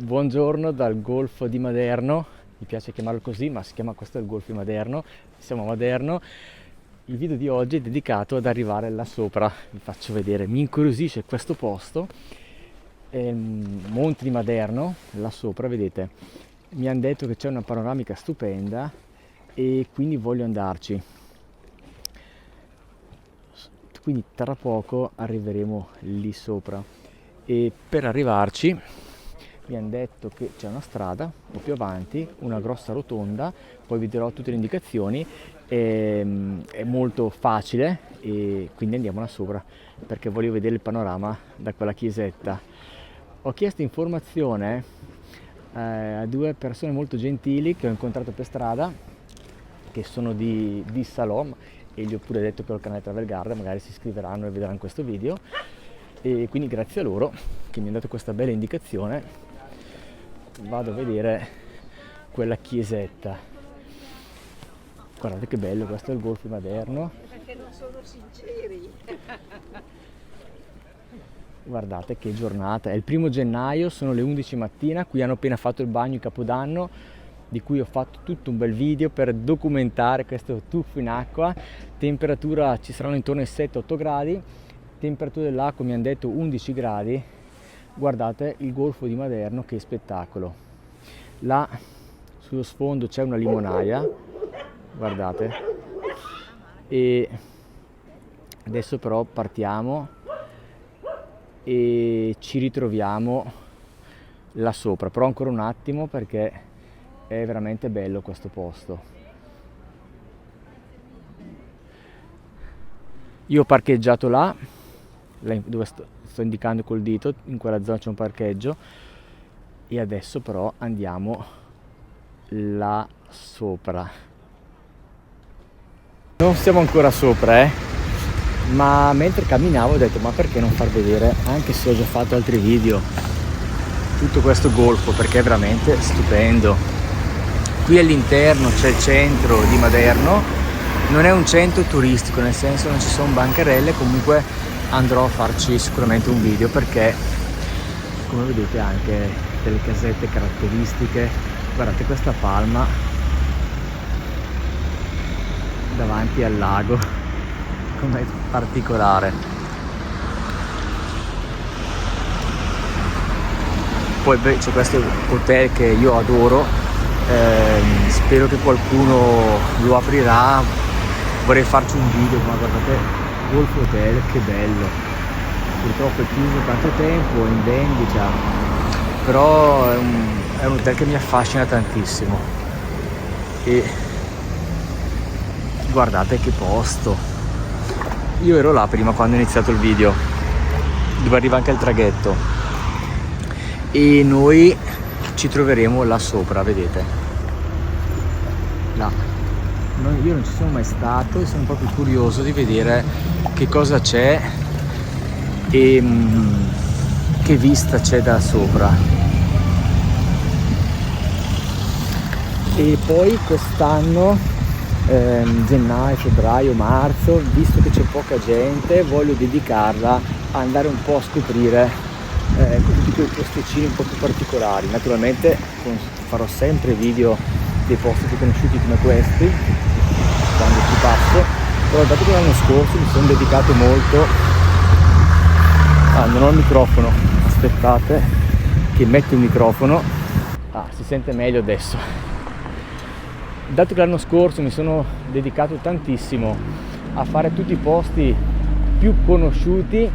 Buongiorno dal Golfo di Maderno, mi piace chiamarlo così, ma si chiama questo il Golfo di Maderno, siamo a Maderno. Il video di oggi è dedicato ad arrivare là sopra, vi faccio vedere, mi incuriosisce questo posto, è il Monte di Maderno, là sopra, vedete, mi hanno detto che c'è una panoramica stupenda e quindi voglio andarci. Quindi tra poco arriveremo lì sopra e per arrivarci mi hanno detto che c'è una strada un po' più avanti, una grossa rotonda, poi vi darò tutte le indicazioni, è molto facile e quindi andiamo là sopra perché voglio vedere il panorama da quella chiesetta. Ho chiesto informazione a due persone molto gentili che ho incontrato per strada, che sono di Salò, e gli ho pure detto che ho il canale Travel Guard, magari si iscriveranno e vedranno questo video, e quindi grazie a loro che mi hanno dato questa bella indicazione vado a vedere quella chiesetta. Guardate che bello, questo è il Golfo di Maderno. Perché non sono sinceri. Guardate che giornata, è il 1° gennaio, sono le 11 mattina, qui hanno appena fatto il bagno di Capodanno, di cui ho fatto tutto un bel video per documentare questo tuffo in acqua. Temperatura ci saranno intorno ai 7-8 gradi, temperatura dell'acqua mi hanno detto 11 gradi. Guardate il Golfo di Maderno, che spettacolo. Là sullo sfondo c'è una limonaia, guardate. E adesso però partiamo e ci ritroviamo là sopra, però ancora un attimo perché è veramente bello questo posto. Io ho parcheggiato là dove sto indicando col dito, in quella zona c'è un parcheggio, e adesso però andiamo là sopra. Non siamo ancora sopra, ma mentre camminavo ho detto ma perché non far vedere, anche se ho già fatto altri video, tutto questo golfo, perché è veramente stupendo. Qui all'interno c'è il centro di Maderno, non è un centro turistico, nel senso non ci sono bancarelle, comunque andrò a farci sicuramente un video perché come vedete anche delle casette caratteristiche. Guardate questa palma davanti al lago, com'è particolare. Poi c'è questo hotel che io adoro, spero che qualcuno lo aprirà, vorrei farci un video, ma guardate Golf Hotel, che bello. Purtroppo è chiuso tanto tempo, in vendita, però è un hotel che mi affascina tantissimo. E guardate che posto. Io ero là prima quando ho iniziato il video, dove arriva anche il traghetto, e noi ci troveremo là sopra, vedete là. Io non ci sono mai stato e sono proprio curioso di vedere che cosa c'è e che vista c'è da sopra. E poi quest'anno, gennaio, febbraio, marzo, visto che c'è poca gente, voglio dedicarla a andare un po' a scoprire tutti quei posticini un po' più particolari. Naturalmente farò sempre video dei posti più conosciuti come questi quando ci passo, però dato che l'anno scorso mi sono dedicato molto non ho il microfono, aspettate che metto il microfono, si sente meglio adesso. Dato che l'anno scorso mi sono dedicato tantissimo a fare tutti i posti più conosciuti,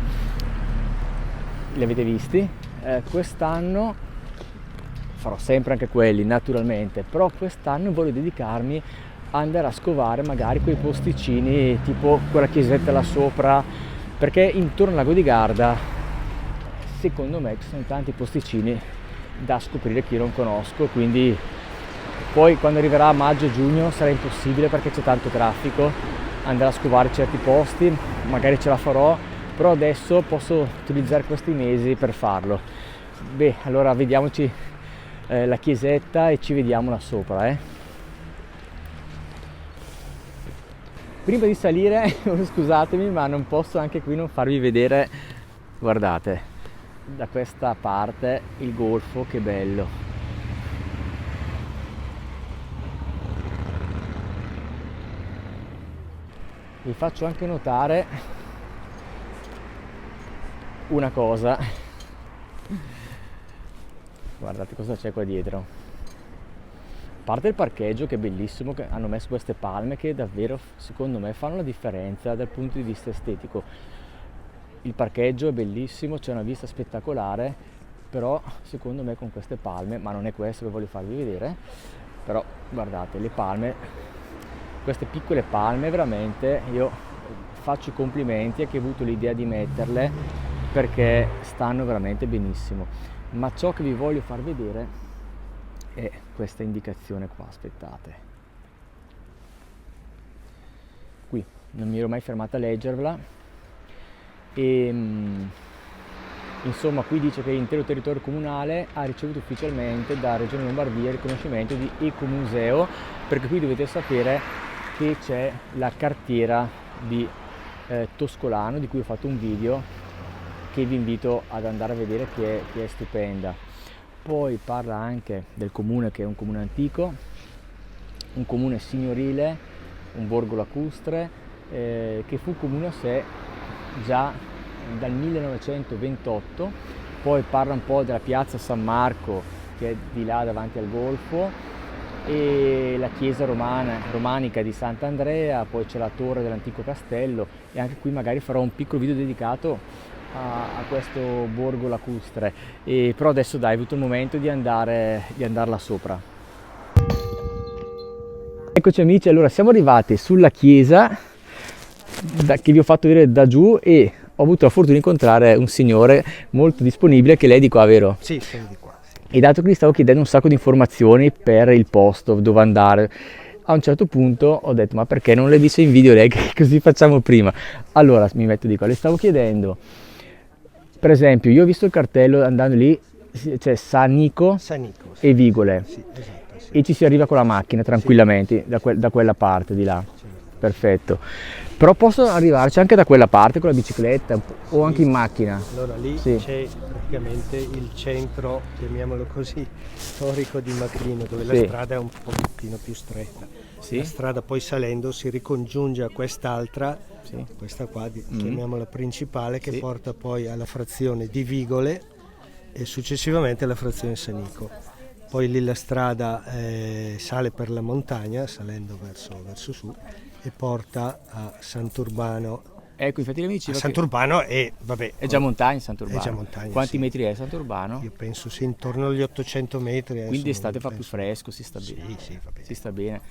li avete visti, quest'anno farò sempre anche quelli naturalmente, però quest'anno voglio dedicarmi a andare a scovare magari quei posticini tipo quella chiesetta là sopra, perché intorno al lago di Garda secondo me ci sono tanti posticini da scoprire che io non conosco, quindi poi quando arriverà maggio-giugno sarà impossibile perché c'è tanto traffico andare a scovare certi posti, magari ce la farò, però adesso posso utilizzare questi mesi per farlo. Beh, allora vediamoci la chiesetta e ci vediamo là sopra. Prima di salire, scusatemi, ma non posso anche qui non farvi vedere, guardate, da questa parte il golfo, che bello. Vi faccio anche notare una cosa, guardate cosa c'è qua dietro. A parte il parcheggio, che è bellissimo, che hanno messo queste palme che davvero secondo me fanno la differenza dal punto di vista estetico. Il parcheggio è bellissimo, c'è una vista spettacolare, però secondo me con queste palme, ma non è questo che voglio farvi vedere, però guardate le palme, queste piccole palme, veramente io faccio i complimenti a chi ha avuto l'idea di metterle, perché stanno veramente benissimo. Ma ciò che vi voglio far vedere è questa indicazione qua, aspettate, qui non mi ero mai fermata a leggervela, e insomma qui dice che l'intero territorio comunale ha ricevuto ufficialmente da Regione Lombardia il riconoscimento di ecomuseo, perché qui dovete sapere che c'è la cartiera di Toscolano, di cui ho fatto un video che vi invito ad andare a vedere, che è stupenda. Poi parla anche del comune, che è un comune antico, un comune signorile, un borgo lacustre, che fu comune a sé già dal 1928. Poi parla un po' della piazza San Marco, che è di là davanti al golfo, e la chiesa romanica di Sant'Andrea, poi c'è la torre dell'antico castello, e anche qui magari farò un piccolo video dedicato a questo borgo lacustre. Però adesso dai, è venuto il momento di andare là sopra. Eccoci amici, allora siamo arrivati sulla chiesa che vi ho fatto vedere da giù, e ho avuto la fortuna di incontrare un signore molto disponibile, che lei è di qua, vero? Sì, sono di qua. E dato che gli stavo chiedendo un sacco di informazioni per il posto dove andare, a un certo punto ho detto: ma perché non le dice in video lei, che così facciamo prima? Allora mi metto di qua, le stavo chiedendo, per esempio, io ho visto il cartello andando lì, c'è Sanico Sì, e Vigole, sì, esatto, sì. e ci si arriva con la macchina tranquillamente, sì, da quella parte di là. Sì. Perfetto. Però posso arrivarci anche da quella parte con la bicicletta o anche in macchina? Allora lì Sì. c'è praticamente il centro, chiamiamolo così, storico di Maclino, dove Sì. la strada è un pochettino più stretta. Sì. La strada poi salendo si ricongiunge a quest'altra, Sì. questa qua, chiamiamola principale, che porta poi alla frazione di Vigole e successivamente alla frazione Sanico. Poi lì la strada sale per la montagna, salendo verso su, e porta a Sant'Urbano. Ecco, infatti lei mi diceva Sant'Urbano vabbè, è già montagna Sant'Urbano. È già montagna, Quanti sì. metri è Sant'Urbano? Io penso sì, intorno agli 800 metri. Quindi adesso estate fa penso. più fresco, si sta bene. Sì, va bene. Si sta bene.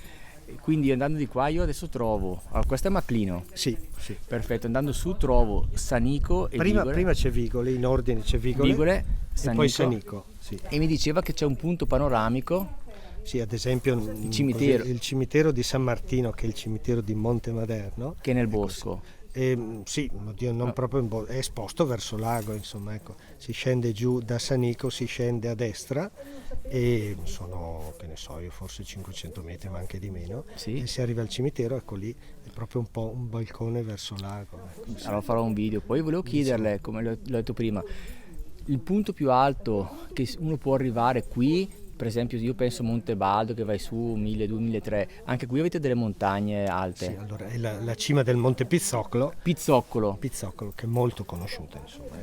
E quindi andando di qua io adesso trovo, allora questo è Maclino. Sì, sì. Perfetto, andando su trovo Sanico e Vigole. Prima c'è Vigole, in ordine c'è Vigole, Vigole, e Sanico. poi Sanico. Sì. E mi diceva che c'è un punto panoramico. Sì, ad esempio cimitero. il cimitero di San Martino, che è il cimitero di Monte Maderno. Che è nel bosco. Sì, oddio, non proprio in è esposto verso lago, insomma, ecco. Si scende giù da Sanico, si scende a destra e sono, che ne so io, forse 500 metri, ma anche di meno. Sì. E si arriva al cimitero, ecco lì, è proprio un po' un balcone verso lago. Ecco, sì. Allora farò un video. Poi volevo chiederle, come l'ho detto prima, il punto più alto che uno può arrivare qui. Per esempio io penso Monte Baldo, che vai su 1200-1300, anche qui avete delle montagne alte. Sì, allora è la cima del Monte Pizzoccolo, che è molto conosciuta, insomma,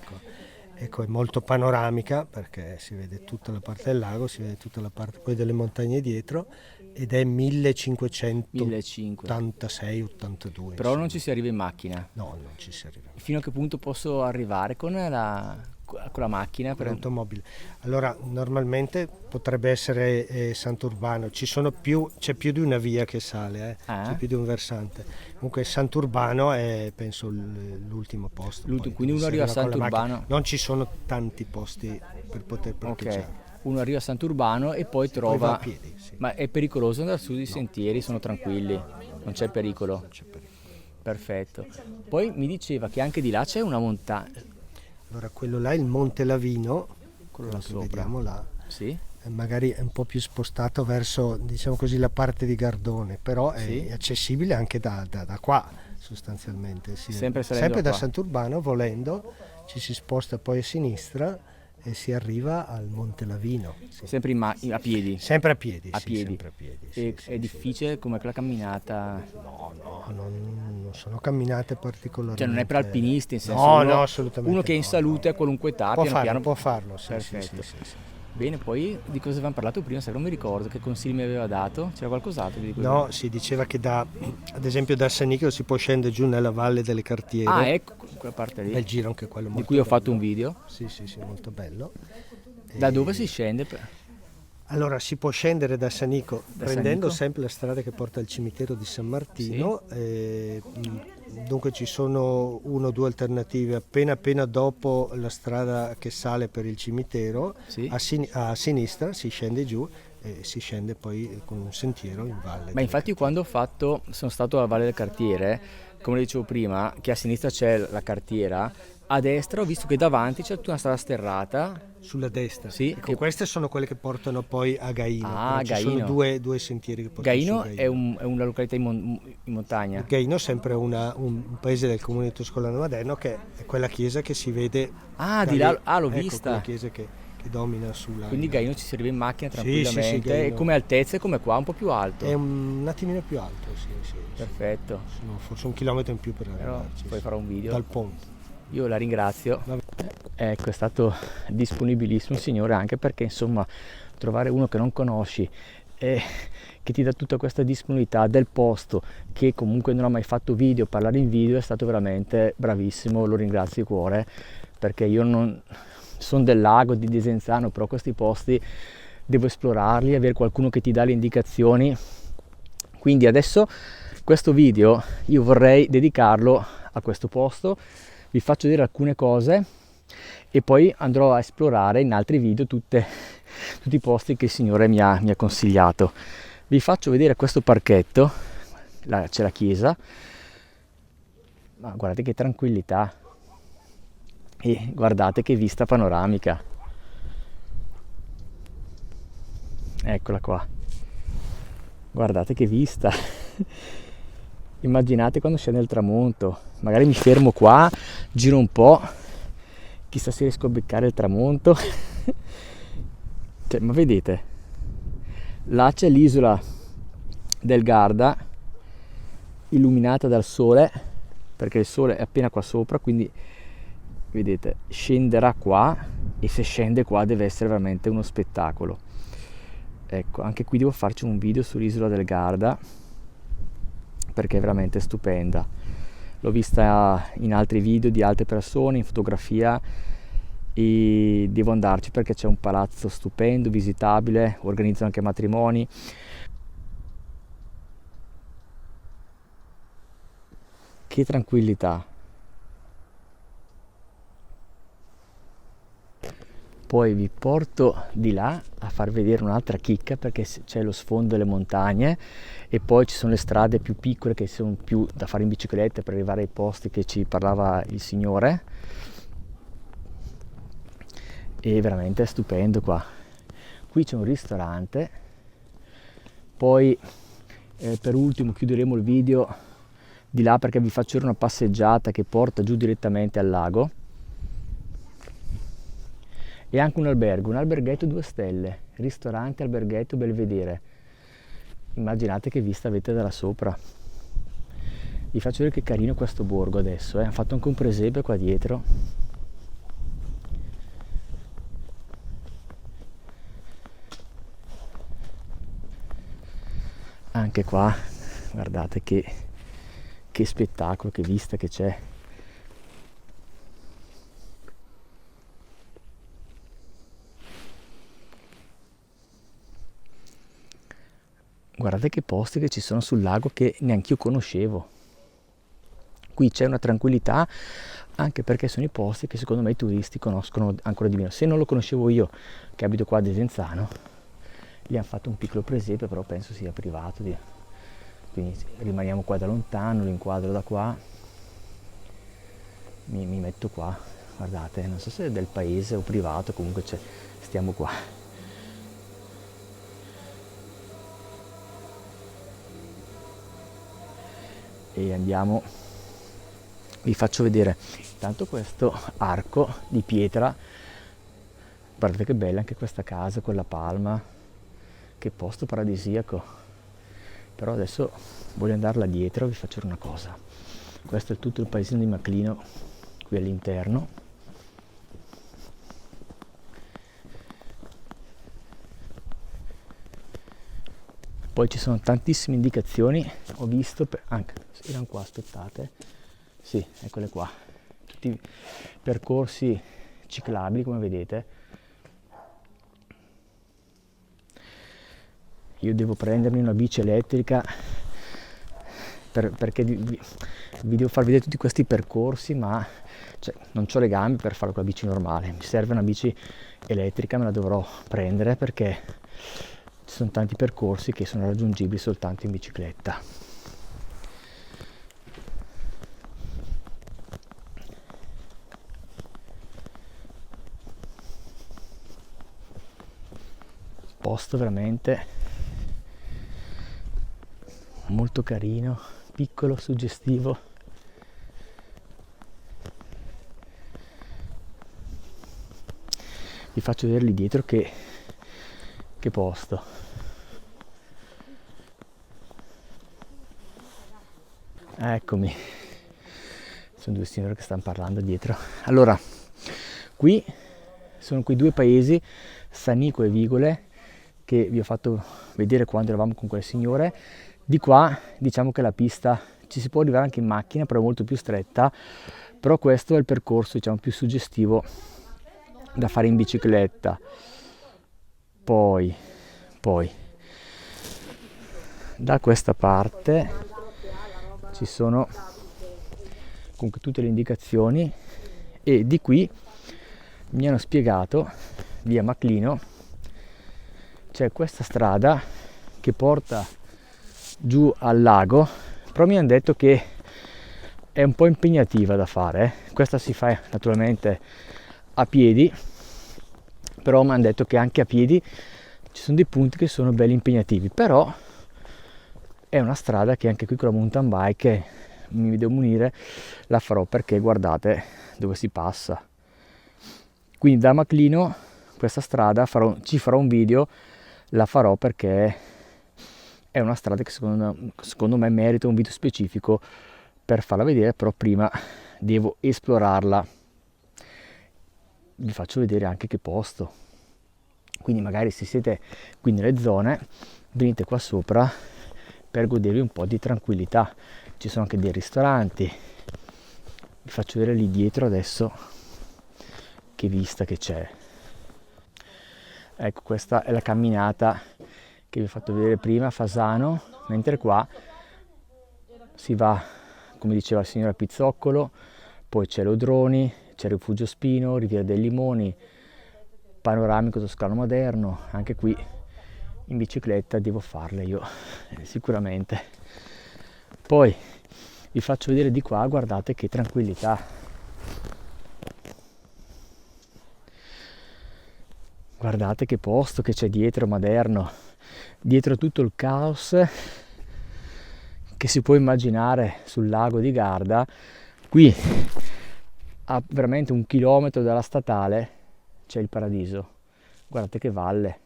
ecco, è molto panoramica, perché si vede tutta la parte del lago, si vede tutta la parte poi delle montagne dietro, ed è 1586-82. Però non ci si arriva in macchina? No, non ci si arriva. Fino a che punto posso arrivare con la macchina? Per automobile. Allora, normalmente potrebbe essere Sant'Urbano, c'è più di una via che sale, c'è più di un versante. Comunque Sant'Urbano è, penso, l'ultimo posto. Quindi uno arriva a Sant'Urbano. Non ci sono tanti posti per poter parcheggiare. Ok. Uno arriva a Sant'Urbano e poi trova. Poi va a piedi, sì. Ma è pericoloso andare su i sentieri? Sono tranquilli? Non c'è pericolo? Non c'è pericolo. Perfetto. Poi mi diceva che anche di là c'è una montagna. Allora, quello là è il Monte Lavino, quello là che sopra. vediamo là. Sì. Magari è un po' più spostato verso, diciamo così, la parte di Gardone, però è accessibile anche da qua, sostanzialmente. Sì. Sempre da qua. Sant'Urbano, volendo, ci si sposta poi a sinistra e si arriva al Monte Lavino. Sì. Sempre a piedi? Sempre a piedi, A sì, piedi. sempre a piedi. E Sì, è difficile come quella camminata? No, non sono camminate particolarmente. Cioè non è per alpinisti, nel senso No, uno, no, assolutamente uno che è in no, salute no. a qualunque età, Può piano farlo, piano. può farlo, sì, Perfetto. sì. Bene, poi di cosa avevamo parlato prima? Se non mi ricordo, che consigli mi aveva dato? C'era qualcos'altro di quello? No, si diceva che ad esempio da San Nicola si può scendere giù nella Valle delle Cartiere. Ah, ecco, quella parte lì. Bel giro anche quello, Di molto cui ho bello. fatto un video. Sì, molto bello. Da dove si scende? Allora si può scendere da Sanico Da prendendo Sanico? sempre la strada che porta al cimitero di San Martino. Dunque ci sono 1 o 2 alternative. Appena dopo la strada che sale per il cimitero, Sì. a sinistra si scende giù e si scende poi con un sentiero in valle. Ma infatti quando sono stato alla Valle del Cartiere, come dicevo prima, che a sinistra c'è la cartiera, a destra ho visto che davanti c'è tutta una strada sterrata. Sulla destra. Sì, Ecco, che- queste sono quelle che portano poi a Gaino. Ah, Però ci Gaino. sono due sentieri che portano Gaino su è, è una località in montagna. Gaino è sempre un paese del comune toscolano moderno, che è quella chiesa che si vede. Ah, da di là, lì. l'ho Ecco, vista. quella chiesa che domina sulla. Quindi Gaino ci si arriva in macchina Sì, tranquillamente. Gaino. E come altezza è come qua, un po' più alto. È un attimino più alto, sì. Perfetto. Sono forse 1 chilometro in più per Però arrivarci. poi farò un video. Dal ponte. Io la ringrazio. Vabbè. Ecco, è stato disponibilissimo il signore, anche perché insomma trovare uno che non conosci e che ti dà tutta questa disponibilità del posto, che comunque non ha mai fatto video, parlare in video, è stato veramente bravissimo, lo ringrazio di cuore, perché io non sono del lago di Desenzano, però questi posti devo esplorarli, avere qualcuno che ti dà le indicazioni. Quindi adesso questo video io vorrei dedicarlo a questo posto, vi faccio vedere alcune cose e poi andrò a esplorare in altri video tutti i posti che il Signore mi ha consigliato. Vi faccio vedere questo parchetto, c'è la chiesa, ma guardate che tranquillità e guardate che vista panoramica. Eccola qua, guardate che vista. Immaginate quando scende il tramonto, magari mi fermo qua, giro un po', chissà se riesco a beccare il tramonto. Cioè, ma vedete, là c'è l'isola del Garda illuminata dal sole, perché il sole è appena qua sopra, quindi vedete scenderà qua, e se scende qua deve essere veramente uno spettacolo. Ecco, anche qui devo farci un video sull'isola del Garda, perché è veramente stupenda. L'ho vista in altri video di altre persone, in fotografia, e devo andarci perché c'è un palazzo stupendo, visitabile, organizzano anche matrimoni. Che tranquillità. Poi vi porto di là a far vedere un'altra chicca, perché c'è lo sfondo delle montagne e poi ci sono le strade più piccole che sono più da fare in bicicletta per arrivare ai posti che ci parlava il Signore. E veramente è stupendo qua. Qui c'è un ristorante, poi per ultimo chiuderemo il video di là perché vi faccio vedere una passeggiata che porta giù direttamente al lago, e anche un alberghetto 2 stelle, ristorante, alberghetto, belvedere. Immaginate che vista avete da là sopra. Vi faccio vedere che carino questo borgo adesso, hanno fatto anche un presepe qua dietro. Anche qua guardate che spettacolo, che vista che c'è. Guardate che posti che ci sono sul lago che neanche io conoscevo. Qui c'è una tranquillità, anche perché sono i posti che secondo me i turisti conoscono ancora di meno. Se non lo conoscevo io, che abito qua a Desenzano, gli hanno fatto un piccolo presepe, però penso sia privato. Quindi rimaniamo qua da lontano, lo inquadro da qua, mi metto qua, guardate, non so se è del paese o privato, comunque stiamo qua. E andiamo Vi faccio vedere intanto questo arco di pietra, guardate che bella anche questa casa con la palma, che posto paradisiaco. Però adesso voglio andare là dietro, vi faccio vedere una cosa. Questo è tutto il paesino di Maclino qui all'interno. Poi ci sono tantissime indicazioni, ho visto, anche, erano qua, aspettate, sì, eccole qua, tutti percorsi ciclabili come vedete. Io devo prendermi una bici elettrica perché vi devo far vedere tutti questi percorsi, ma cioè, non ho le gambe per farlo con la bici normale, mi serve una bici elettrica, me la dovrò prendere perché ci sono tanti percorsi che sono raggiungibili soltanto in bicicletta. Posto veramente molto carino, piccolo, suggestivo. Vi faccio vedere lì dietro che posto. Eccomi, sono due signori che stanno parlando dietro. Allora, qui sono quei due paesi, Sanico e Vigole, che vi ho fatto vedere quando eravamo con quel signore. Di qua diciamo che la pista ci si può arrivare anche in macchina, però è molto più stretta, però questo è il percorso diciamo più suggestivo da fare in bicicletta. Poi da questa parte ci sono comunque tutte le indicazioni e di qui mi hanno spiegato via Maclino c'è questa strada che porta giù al lago, però mi hanno detto che è un po' impegnativa da fare. Questa si fa naturalmente a piedi, però mi hanno detto che anche a piedi ci sono dei punti che sono belli impegnativi, però è una strada che anche qui con la mountain bike mi devo munire, la farò perché guardate dove si passa. Quindi da Maclino questa strada ci farò un video, la farò perché è una strada che secondo me merita un video specifico per farla vedere, però prima devo esplorarla. Vi faccio vedere anche che posto, quindi magari se siete qui nelle zone venite qua sopra per godervi un po' di tranquillità. Ci sono anche dei ristoranti, vi faccio vedere lì dietro adesso che vista che c'è. Ecco, questa è la camminata che vi ho fatto vedere prima a Fasano, mentre qua si va, come diceva il signore, a Pizzoccolo, poi c'è Lodroni, c'è Rifugio Spino, Riviera dei Limoni, panoramico toscano moderno. Anche qui in bicicletta devo farle io sicuramente. Poi vi faccio vedere di qua, guardate che tranquillità, guardate che posto che c'è dietro moderno, dietro tutto il caos che si può immaginare sul lago di Garda. Qui a veramente 1 chilometro dalla statale c'è il paradiso, guardate che valle,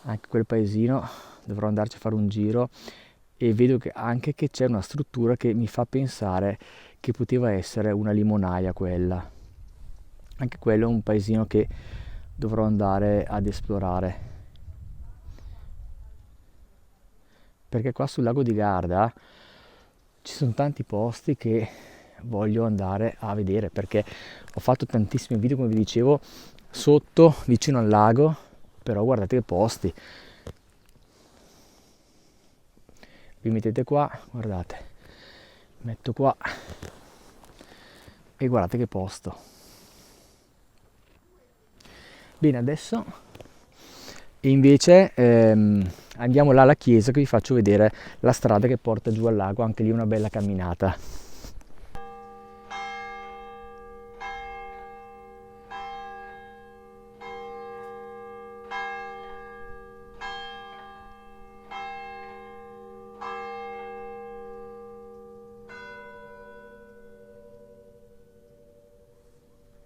anche quel paesino dovrò andarci a fare un giro e vedo che anche che c'è una struttura che mi fa pensare che poteva essere una limonaia quella. Anche quello è un paesino che dovrò andare ad esplorare, perché qua sul lago di Garda ci sono tanti posti che voglio andare a vedere, perché ho fatto tantissimi video come vi dicevo sotto vicino al lago, però guardate che posti. Vi mettete qua, guardate, metto qua e guardate che posto. Bene, adesso invece andiamo là alla chiesa che vi faccio vedere la strada che porta giù al lago, anche lì una bella camminata.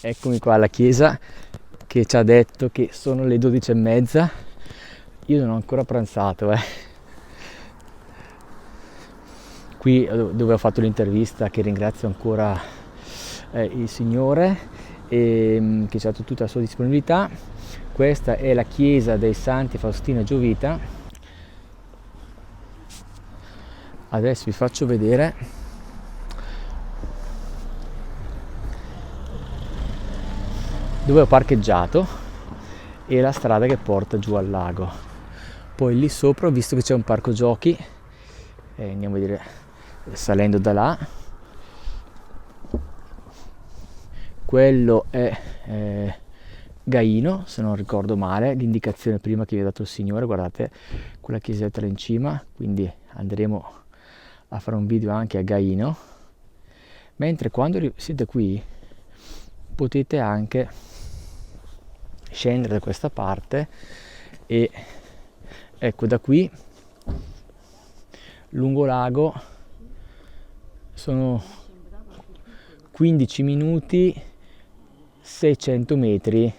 Eccomi qua alla chiesa che ci ha detto che sono le 12:30. Io non ho ancora pranzato, Qui dove ho fatto l'intervista, che ringrazio ancora il Signore che ci ha dato tutta la sua disponibilità. Questa è la chiesa dei Santi Faustino e Giovita. Adesso vi faccio vedere dove ho parcheggiato e la strada che porta giù al lago. Poi lì sopra ho visto che c'è un parco giochi e andiamo a vedere salendo da là. Quello è Gaino, se non ricordo male, l'indicazione prima che vi ha dato il Signore. Guardate quella chiesetta là in cima, quindi andremo a fare un video anche a Gaino. Mentre quando siete qui potete anche scendere da questa parte e ecco, da qui lungo lago sono 15 minuti, 600 metri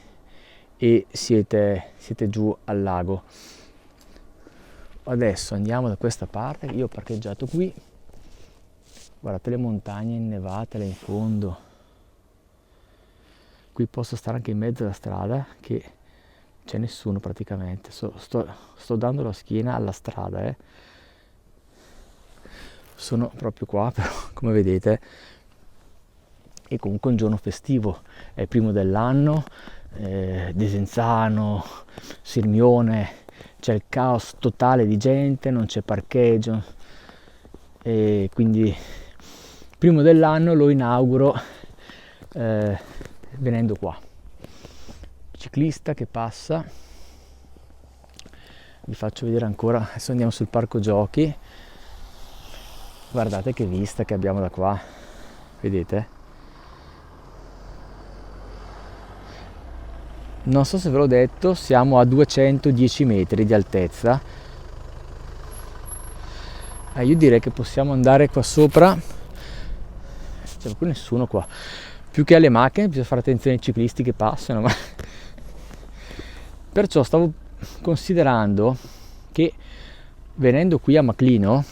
e siete giù al lago. Adesso andiamo da questa parte. Io ho parcheggiato qui, guardate le montagne innevate là in fondo. Qui posso stare anche in mezzo alla strada che c'è nessuno praticamente. Sto dando la schiena alla strada, Sono proprio qua, però come vedete è comunque un giorno festivo, è il primo dell'anno. Desenzano, Sirmione, c'è il caos totale di gente, non c'è parcheggio e quindi primo dell'anno lo inauguro venendo qua. Ciclista che passa, vi faccio vedere ancora. Adesso andiamo sul parco giochi, guardate che vista che abbiamo da qua, vedete? Non so se ve l'ho detto, siamo a 210 metri di altezza. Io direi che possiamo andare qua sopra. C'è proprio nessuno qua. Più che alle macchine bisogna fare attenzione ai ciclisti che passano. Perciò stavo considerando che venendo qui a Maclino,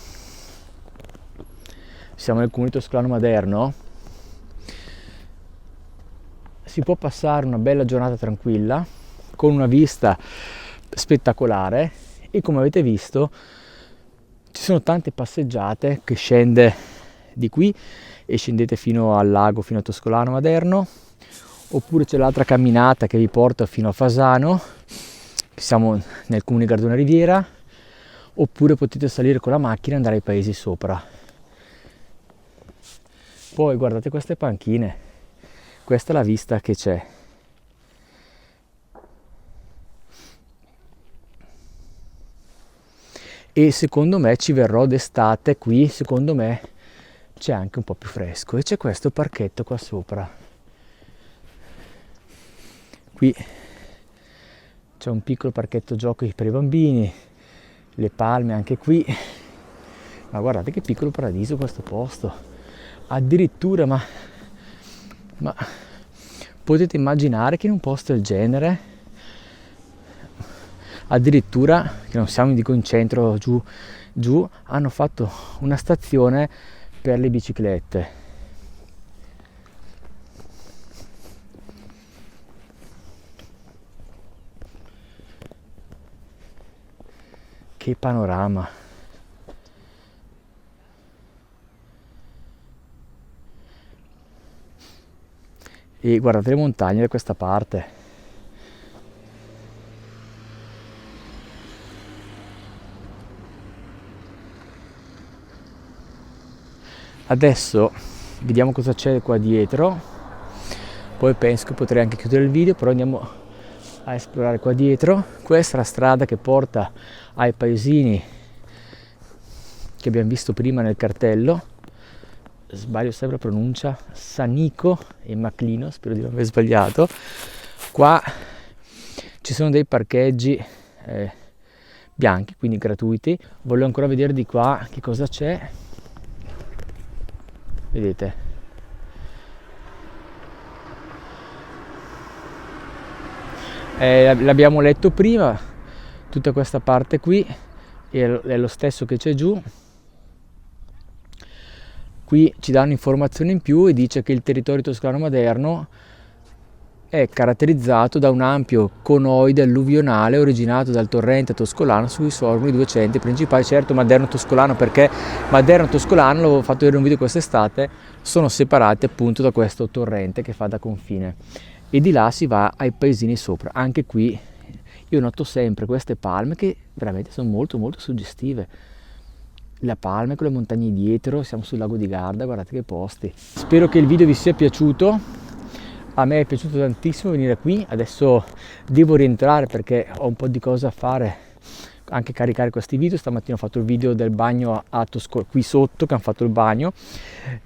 siamo nel comune toscano moderno, si può passare una bella giornata tranquilla con una vista spettacolare e come avete visto ci sono tante passeggiate che scende di qui e scendete fino al lago, fino a Toscolano Maderno, oppure c'è l'altra camminata che vi porta fino a Fasano, siamo nel comune di Gardona Riviera, oppure potete salire con la macchina e andare ai paesi sopra. Poi guardate queste panchine. Questa è la vista che c'è. E secondo me ci verrò d'estate qui, secondo me c'è anche un po' più fresco. E c'è questo parchetto qua sopra. Qui c'è un piccolo parchetto giochi per i bambini, le palme anche qui. Ma guardate che piccolo paradiso questo posto. Addirittura, ma potete immaginare che in un posto del genere, addirittura che non siamo dico in centro giù, hanno fatto una stazione per le biciclette. Che panorama! E guardate le montagne da questa parte. Adesso vediamo cosa c'è qua dietro, poi penso che potrei anche chiudere il video, però andiamo a esplorare qua dietro. Questa è la strada che porta ai paesini che abbiamo visto prima nel cartello. Sbaglio sempre la pronuncia, Sanico e Maclino, spero di non aver sbagliato. Qua ci sono dei parcheggi bianchi, quindi gratuiti. Voglio ancora vedere di qua che cosa c'è. Vedete, l'abbiamo letto prima, tutta questa parte qui è lo stesso che c'è giù. Qui ci danno informazioni in più e dice che il territorio toscano moderno è caratterizzato da un ampio conoide alluvionale originato dal torrente toscolano su cui sorgono i due centri principali. Certo, Maderno Toscolano, perché Maderno Toscolano, l'avevo fatto vedere un video quest'estate, sono separati appunto da questo torrente che fa da confine, e di là si va ai paesini sopra. Anche qui io noto sempre queste palme che veramente sono molto molto suggestive. La palma con le montagne dietro, siamo sul lago di Garda, guardate che posti. Spero che il video vi sia piaciuto. A me è piaciuto tantissimo venire qui, adesso devo rientrare perché ho un po' di cose a fare, anche caricare questi video. Stamattina ho fatto il video del bagno qui sotto, che hanno fatto il bagno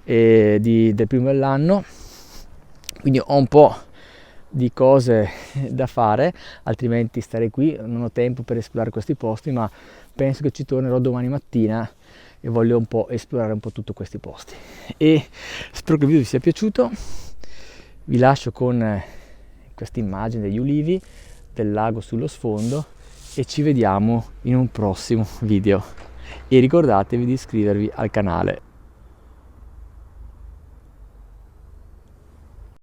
del primo dell'anno, quindi ho un po' di cose da fare, altrimenti starei qui, non ho tempo per esplorare questi posti, ma penso che ci tornerò domani mattina e voglio un po' esplorare un po' tutti questi posti. E spero che il video vi sia piaciuto. Vi lascio con questa immagine degli ulivi, del lago sullo sfondo, e ci vediamo in un prossimo video. E ricordatevi di iscrivervi al canale.